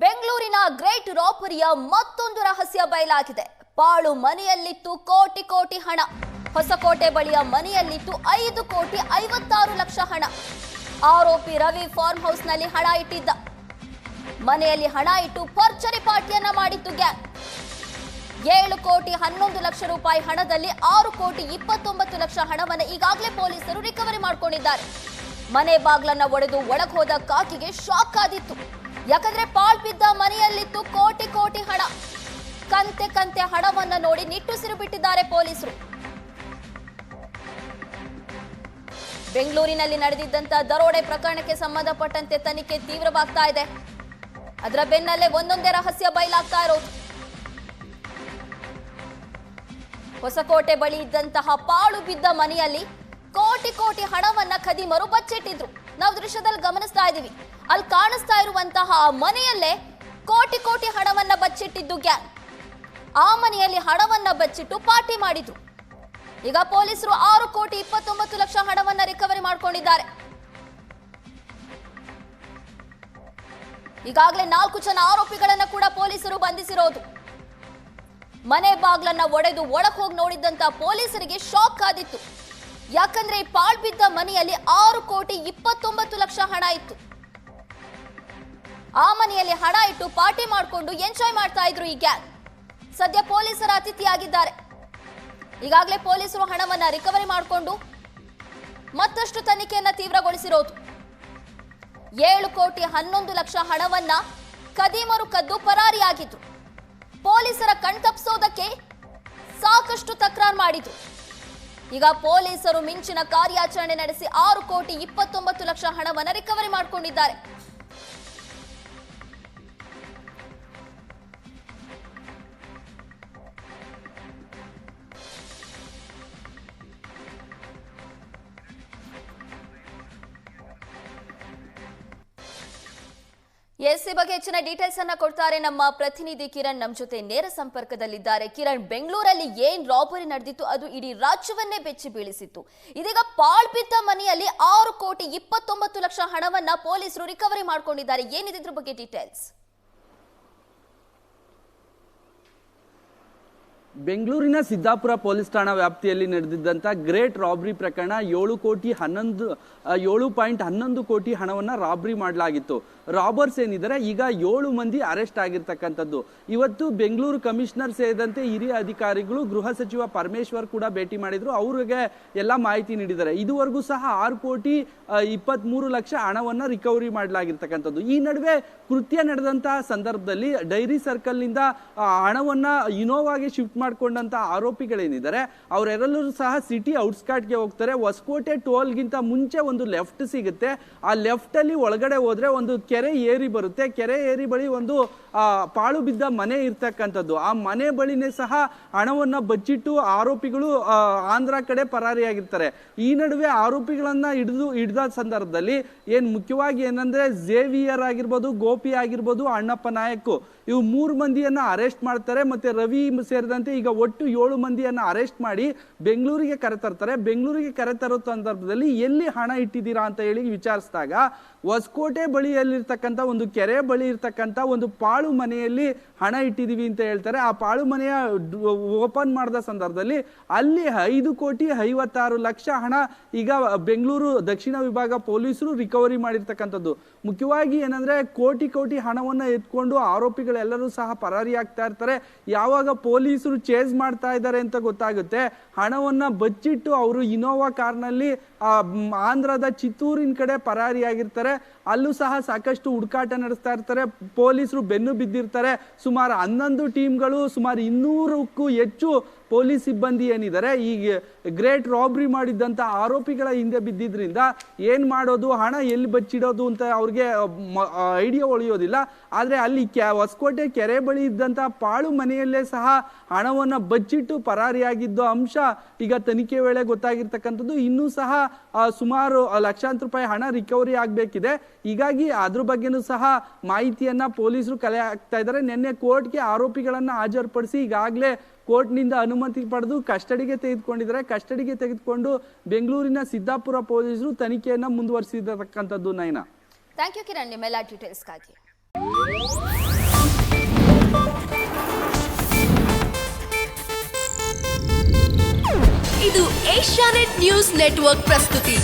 ಬೆಂಗಳೂರಿನ ಗ್ರೇಟ್ ರಾಬರಿಯ ಮತ್ತೊಂದು ರಹಸ್ಯ ಬಯಲಾಗಿದೆ. ಪಾಳು ಮನೆಯಲ್ಲಿತ್ತು ಕೋಟಿ ಕೋಟಿ ಹಣ. ಹೊಸಕೋಟೆ ಬಳಿಯ ಮನೆಯಲ್ಲಿತ್ತು 5,56,00,000 ಹಣ. ಆರೋಪಿ ರವಿ ಫಾರ್ಮ್ ಹೌಸ್ನಲ್ಲಿ ಹಣ ಇಟ್ಟಿದ್ದ. ಮನೆಯಲ್ಲಿ ಹಣ ಇಟ್ಟು ಭರ್ಜರಿ ಪಾರ್ಟಿಯನ್ನ ಮಾಡಿತ್ತು ಗ್ಯಾಂಗ್. 7,11,00,000 ರೂಪಾಯಿ ಹಣದಲ್ಲಿ 6,29,00,000 ಹಣವನ್ನು ಈಗಾಗಲೇ ಪೊಲೀಸರು ರಿಕವರಿ ಮಾಡಿಕೊಂಡಿದ್ದಾರೆ. ಮನೆ ಬಾಗ್ಲನ್ನ ಒಡೆದು ಒಳಗೆ ಹೋದ ಕಾಕಿಗೆ ಶಾಕ್ ಆದಿತ್ತು. ಯಾಕಂದ್ರೆ ಪಾಳ್ ಬಿದ್ದ ಮನೆಯಲ್ಲಿತ್ತು ಕೋಟಿ ಕೋಟಿ ಹಣ. ಕಂತೆ ಕಂತೆ ಹಣವನ್ನ ನೋಡಿ ನಿಟ್ಟುಸಿರು ಬಿಟ್ಟಿದ್ದಾರೆ ಪೊಲೀಸರು. ಬೆಂಗಳೂರಿನಲ್ಲಿ ನಡೆದಿದ್ದಂತ ದರೋಡೆ ಪ್ರಕರಣಕ್ಕೆ ಸಂಬಂಧಪಟ್ಟಂತೆ ತನಿಖೆ ತೀವ್ರವಾಗ್ತಾ ಇದೆ. ಅದರ ಬೆನ್ನಲ್ಲೇ ಒಂದೊಂದೇ ರಹಸ್ಯ ಬಯಲಾಗ್ತಾ ಇರೋದು. ಹೊಸಕೋಟೆ ಬಳಿ ಇದ್ದಂತಹ ಪಾಳು ಬಿದ್ದ ಮನೆಯಲ್ಲಿ ಕೋಟಿ ಕೋಟಿ ಹಣವನ್ನ ಖದೀಮರು ಬಚ್ಚಿಟ್ಟಿದ್ರು. ನಾವು ದೃಶ್ಯದಲ್ಲಿ ಗಮನಿಸ್ತಾ ಇದೀವಿ. ಅಲ್ಲಿ ಕಾಣಿಸ್ತಾ ಇರುವಂತಹ ಮನೆಯಲ್ಲೇ ಕೋಟಿ ಕೋಟಿ ಹಣವನ್ನ ಬಚ್ಚಿಟ್ಟಿದ್ದು ಗ್ಯಾಂಗ್. ಆ ಮನೆಯಲ್ಲಿ ಹಣವನ್ನ ಬಚ್ಚಿಟ್ಟು ಪಾರ್ಟಿ ಮಾಡಿದ್ರು. ಈಗ ಪೊಲೀಸರು 6,29,00,000 ಹಣವನ್ನ ರಿಕವರಿ ಮಾಡಿಕೊಂಡಿದ್ದಾರೆ. ಈಗಾಗಲೇ 4 ಜನ ಆರೋಪಿಗಳನ್ನ ಕೂಡ ಪೊಲೀಸರು ಬಂಧಿಸಿರೋದು. ಮನೆ ಬಾಗ್ಲನ್ನ ಒಡೆದು ಒಳಗೆ ಹೋಗಿ ನೋಡಿದ್ದಂತ ಪೊಲೀಸರಿಗೆ ಶಾಕ್ ಆದಿತ್ತು. ಯಾಕಂದ್ರೆ ಈ ಪಾಳ್ ಬಿದ್ದ ಮನೆಯಲ್ಲಿ 6,29,00,000 ಹಣ ಇತ್ತು. ಆ ಮನೆಯಲ್ಲಿ ಹಣ ಇಟ್ಟು ಪಾರ್ಟಿ ಮಾಡಿಕೊಂಡು ಎಂಜಾಯ್ ಮಾಡ್ತಾ ಇದ್ರು ಈ ಗ್ಯಾಂಗ್. ಸದ್ಯ ಪೊಲೀಸರ ಅತಿಥಿಯಾಗಿದ್ದಾರೆ. ಈಗಾಗಲೇ ಪೊಲೀಸರು ಹಣವನ್ನ ರಿಕವರಿ ಮಾಡಿಕೊಂಡು ಮತ್ತಷ್ಟು ತನಿಖೆಯನ್ನ ತೀವ್ರಗೊಳಿಸಿರೋದು. 7,11,00,000 ಹಣವನ್ನ ಖದೀಮರು ಕದ್ದು ಪರಾರಿಯಾಗಿದ್ರು. ಪೊಲೀಸರ ಕಣ್ತಪ್ಪಿಸೋದಕ್ಕೆ ಸಾಕಷ್ಟು ತಕರಾರು ಮಾಡಿದ್ರು. ಈಗ ಪೊಲೀಸರು ಮಿಂಚಿನ ಕಾರ್ಯಾಚರಣೆ ನಡೆಸಿ 6,29,00,000 ಹಣವನ್ನ ರಿಕವರಿ ಮಾಡಿಕೊಂಡಿದ್ದಾರೆ. ಈ ಬಗ್ಗೆ ಹೆಚ್ಚಿನ ಡೀಟೇಲ್ಸ್ ಅನ್ನ ಕೊಡ್ತಾರೆ ನಮ್ಮ ಪ್ರತಿನಿಧಿ ಕಿರಣ್. ನಮ್ಮ ಜೊತೆ ನೇರ ಸಂಪರ್ಕದಲ್ಲಿದ್ದಾರೆ. ಕಿರಣ್, ಬೆಂಗಳೂರಲ್ಲಿ ಏನ್ ರಾಬರಿ ನಡೆದಿತ್ತು ಅದು ಇಡೀ ರಾಜ್ಯವನ್ನೇ ಬೆಚ್ಚಿ ಬೀಳಿಸಿತ್ತು. ಇದೀಗ ಪಾಳ್ ಬಿದ್ದ ಮನೆಯಲ್ಲಿ 6,29,00,000 ಹಣವನ್ನ ಪೊಲೀಸರು ರಿಕವರಿ ಮಾಡಿಕೊಂಡಿದ್ದಾರೆ. ಏನಿದೆ ಇದ್ರ ಬಗ್ಗೆ ಡೀಟೇಲ್ಸ್? ಬೆಂಗಳೂರಿನ ಸಿದ್ದಾಪುರ ಪೊಲೀಸ್ ಠಾಣಾ ವ್ಯಾಪ್ತಿಯಲ್ಲಿ ನಡೆದಿದ್ದಂಥ ಗ್ರೇಟ್ ರಾಬ್ರಿ ಪ್ರಕರಣ 7,11 ಕೋಟಿ ಹಣವನ್ನು ರಾಬ್ರಿ ಮಾಡಲಾಗಿತ್ತು. ರಾಬರ್ಸ್ ಏನಿದ್ದಾರೆ ಈಗ 7 ಮಂದಿ ಅರೆಸ್ಟ್ ಆಗಿರ್ತಕ್ಕಂಥದ್ದು. ಇವತ್ತು ಬೆಂಗಳೂರು ಕಮಿಷನರ್ ಸೇರಿದಂತೆ ಹಿರಿಯ ಅಧಿಕಾರಿಗಳು, ಗೃಹ ಸಚಿವ ಪರಮೇಶ್ವರ್ ಕೂಡ ಭೇಟಿ ಮಾಡಿದ್ರು. ಅವರಿಗೆ ಎಲ್ಲ ಮಾಹಿತಿ ನೀಡಿದ್ದಾರೆ. ಇದುವರೆಗೂ ಸಹ 6,23,00,000 ಹಣವನ್ನು ರಿಕವರಿ ಮಾಡಲಾಗಿರ್ತಕ್ಕಂಥದ್ದು. ಈ ನಡುವೆ ಕೃತ್ಯ ನಡೆದಂತಹ ಸಂದರ್ಭದಲ್ಲಿ ಡೈರಿ ಸರ್ಕಲ್ ನಿಂದ ಹಣವನ್ನ ಇನೋವಾಗೆ ಶಿಫ್ಟ್ ಮಾಡ್ಕೊಂಡಂತ ಆರೋಪಿಗಳೇನಿದ್ದಾರೆ ಅವರೆಲ್ಲರೂ ಸಹ ಸಿಟಿ ಔಟ್ಸ್ಕರ್ಟ್ಗೆ ಹೋಗ್ತಾರೆ. ಹೊಸಕೋಟೆ ಟೋಲ್ಗಿಂತ ಮುಂಚೆ ಒಂದು ಲೆಫ್ಟ್ ಸಿಗುತ್ತೆ. ಆ ಲೆಫ್ಟ್ ಅಲ್ಲಿ ಒಳಗಡೆ ಹೋದ್ರೆ ಒಂದು ಕೆರೆ ಏರಿ ಬರುತ್ತೆ. ಕೆರೆ ಏರಿ ಬಳಿ ಒಂದು ಪಾಳು ಬಿದ್ದ ಮನೆ ಇರ್ತಕ್ಕಂಥದ್ದು. ಆ ಮನೆ ಬಳಿನೇ ಸಹ ಹಣವನ್ನ ಬಚ್ಚಿಟ್ಟು ಆರೋಪಿಗಳು ಆಂಧ್ರ ಕಡೆ ಪರಾರಿಯಾಗಿರ್ತಾರೆ. ಈ ನಡುವೆ ಆರೋಪಿಗಳನ್ನ ಹಿಡಿದ ಸಂದರ್ಭದಲ್ಲಿ ಮುಖ್ಯವಾಗಿ ಏನಂದ್ರೆ ಜೇವಿಯರ್ ಆಗಿರ್ಬೋದು, ಗೋಪಿ ಆಗಿರ್ಬೋದು, ಅಣ್ಣಪ್ಪ ನಾಯಕ್, ಇವು 3 ಮಂದಿಯನ್ನ ಅರೆಸ್ಟ್ ಮಾಡ್ತಾರೆ. ಮತ್ತೆ ರವಿ ಸೇರಿದಂತೆ ಈಗ ಒಟ್ಟು 7 ಮಂದಿಯನ್ನ ಅರೆಸ್ಟ್ ಮಾಡಿ ಬೆಂಗಳೂರಿಗೆ ಕರೆತರ್ತಾರೆ. ಬೆಂಗಳೂರಿಗೆ ಕರೆತರೋ ಸಂದರ್ಭದಲ್ಲಿ ಎಲ್ಲಿ ಹಣ ಇಟ್ಟಿದ್ದೀರಾ ಅಂತ ಹೇಳಿ ವಿಚಾರಿಸಿದಾಗ ಹೊಸಕೋಟೆ ಬಳಿಯಲ್ಲಿರ್ತಕ್ಕಂಥ ಒಂದು ಕೆರೆ ಬಳಿ ಇರ್ತಕ್ಕಂಥ ಒಂದು ಪಾಳು ಮನೆಯಲ್ಲಿ ಹಣ ಇಟ್ಟಿದೀವಿ ಅಂತ ಹೇಳ್ತಾರೆ. ಆ ಪಾಳು ಮನೆಯ ಓಪನ್ ಮಾಡಿದ ಸಂದರ್ಭದಲ್ಲಿ ಅಲ್ಲಿ 5,56,00,000 ಹಣ ಈಗ ಬೆಂಗಳೂರು ದಕ್ಷಿಣ ವಿಭಾಗ ಪೊಲೀಸರು ರಿಕವರಿ ಮಾಡಿರ್ತಕ್ಕಂಥದ್ದು. ಮುಖ್ಯವಾಗಿ ಏನಂದ್ರೆ ಕೋಟಿ ಕೋಟಿ ಹಣವನ್ನ ಎತ್ಕೊಂಡು ಆರೋಪಿಗಳೆಲ್ಲರೂ ಸಹ ಪರಾರಿಯಾಗ್ತಾ ಇರ್ತಾರೆ. ಯಾವಾಗ ಪೊಲೀಸರು ಚೇಸ್ ಮಾಡ್ತಾ ಇದ್ದಾರೆ ಅಂತ ಗೊತ್ತಾಗುತ್ತೆ, ಹಣವನ್ನ ಬಚ್ಚಿಟ್ಟು ಅವರು ಇನೋವಾ ಕಾರ್ನಲ್ಲಿ ಆಂಧ್ರದ ಚಿತ್ತೂರಿನ ಕಡೆ ಪರಾರಿಯಾಗಿರ್ತಾರೆ. ಅಲ್ಲೂ ಸಹ ಸಾಕಷ್ಟು ಹುಡುಕಾಟ ನಡೆಸ್ತಾ ಇರ್ತಾರೆ. ಪೊಲೀಸರು ಬೆನ್ನು ಬಿದ್ದಿರ್ತಾರೆ. ಸುಮಾರು 11 ಟೀಮ್ಗಳು, ಸುಮಾರು 200ಕ್ಕೂ ಹೆಚ್ಚು ಪೊಲೀಸ್ ಸಿಬ್ಬಂದಿ ಏನಿದ್ದಾರೆ ಈ ಗ್ರೇಟ್ ರಾಬ್ರಿ ಮಾಡಿದ್ದಂತ ಆರೋಪಿಗಳ ಹಿಂದೆ ಬಿದ್ದಿದ್ರಿಂದ ಏನ್ ಮಾಡೋದು, ಹಣ ಎಲ್ಲಿ ಬಚ್ಚಿಡೋದು ಅಂತ ಅವ್ರಿಗೆ ಐಡಿಯಾ ಉಳಿಯೋದಿಲ್ಲ. ಆದ್ರೆ ಅಲ್ಲಿ ಹೊಸಕೋಟೆ ಕೆರೆ ಬಳಿ ಇದ್ದಂತ ಪಾಳು ಮನೆಯಲ್ಲೇ ಸಹ ಹಣವನ್ನ ಬಚ್ಚಿಟ್ಟು ಪರಾರಿಯಾಗಿದ್ದ ಅಂಶ ಈಗ ತನಿಖೆ ವೇಳೆ ಗೊತ್ತಾಗಿರ್ತಕ್ಕಂಥದ್ದು. ಇನ್ನೂ ಸಹ ಸುಮಾರು ಲಕ್ಷಾಂತರ ರೂಪಾಯಿ ಹಣ ರಿಕವರಿ ಆಗ್ಬೇಕಿದೆ. ಹೀಗಾಗಿ ಅದ್ರ ಬಗ್ಗೆನೂ ಸಹ ಮಾಹಿತಿಯನ್ನ ಪೊಲೀಸರು ಕಲೆ ಹಾಕ್ತಾ ಇದ್ದಾರೆ. ನಿನ್ನೆ ಕೋರ್ಟ್ಗೆ ಆರೋಪಿಗಳನ್ನ ಹಾಜರುಪಡಿಸಿ ಈಗಾಗಲೇ ಕೋರ್ಟ್ನಿಂದ ಅನುಮತಿ ಪಡೆದು ಕಸ್ಟಡಿಗೆ ತೆಗೆದುಕೊಂಡಿದ್ದಾರೆ. ಕಸ್ಟಡಿಗೆ ತೆಗೆದುಕೊಂಡು ಬೆಂಗಳೂರಿನ ಸಿದ್ದಾಪುರ ಪೊಲೀಸರು ತನಿಖೆಯನ್ನ ಮುಂದುವರಿಸಿರ್ತಕ್ಕಂಥದ್ದು. ನೈನಾ, ಥ್ಯಾಂಕ್ ಯು ಕಿರಣ್, ನಿಮ್ಮೆಲ್ಲ ಡೀಟೇಲ್ಸ್ಗಾಗಿ. ಇದು ಏಷ್ಯಾನೆಟ್ ನ್ಯೂಸ್ ನೆಟ್ವರ್ಕ್ ಪ್ರಸ್ತುತಿ.